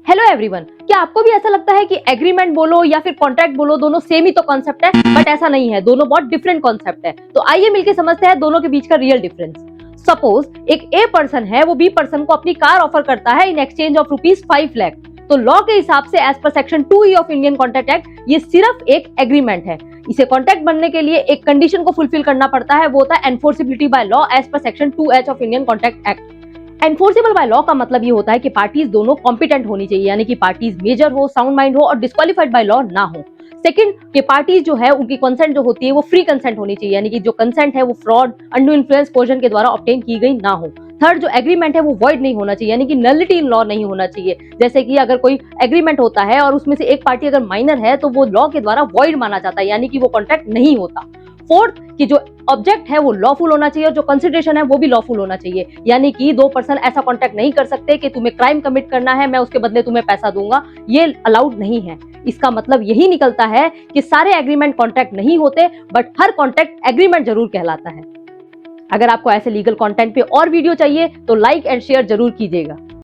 Hello everyone, क्या आपको भी ऐसा लगता है कि एग्रीमेंट बोलो या फिर कॉन्ट्रैक्ट बोलो, दोनों सेम ही तो कॉन्सेप्ट है? बट ऐसा नहीं है, दोनों बहुत डिफरेंट कॉन्सेप्ट है। तो आइए मिलकर समझते हैं दोनों के बीच का रियल डिफरेंस। सपोज एक ए पर्सन है, वो बी पर्सन को अपनी कार ऑफर करता है इन एक्सचेंज ऑफ ₹5 लाख। तो लॉ के हिसाब से as per section 2E of Indian contract act ये सिर्फ एक एग्रीमेंट है। इसे कॉन्ट्रैक्ट बनने के लिए एक कंडीशन को फुलफिल करना पड़ता है, वो होता है enforceability by law as per section 2H of Indian contract act. Enforceable by law का मतलब ये होता है कि पार्टीज दोनों कॉम्पिटेंट होनी चाहिए, यानी कि पार्टीज मेजर हो, साउंड माइंड हो और डिस्क्वालिफाइड बाय लॉ ना हो। सेकंड, कि पार्टीज जो है उनकी कंसेंट जो होती है वो फ्री कंसेंट होनी चाहिए, यानी कि जो कंसेंट है वो फ्रॉड, अंडू इन्फ्लुएंस, कोर्जन के द्वारा ऑब्टेन की गई ना हो। थर्ड, जो एग्रीमेंट है वो वॉइड नहीं होना चाहिए, यानी कि नलिटी इन लॉ नहीं होना चाहिए। जैसे कि अगर कोई एग्रीमेंट होता है और उसमें से एक पार्टी अगर माइनर है तो वो लॉ के द्वारा वॉइड माना जाता है, यानी कि वो कॉन्ट्रैक्ट नहीं होता। फोर्थ, कि जो ऑब्जेक्ट है वो लॉफुल होना चाहिए और जो कंसिडरेशन है वो भी लॉफुल होना चाहिए, यानी कि दो पर्सन ऐसा कॉन्ट्रैक्ट नहीं कर सकते कि तुम्हें क्राइम कमिट करना है, मैं उसके बदले तुम्हें पैसा दूंगा, ये अलाउड नहीं है। इसका मतलब यही निकलता है कि सारे एग्रीमेंट कॉन्ट्रैक्ट नहीं होते, बट हर कॉन्ट्रैक्ट एग्रीमेंट जरूर कहलाता है। अगर आपको ऐसे लीगल कंटेंट पे और वीडियो चाहिए तो लाइक एंड शेयर जरूर कीजिएगा।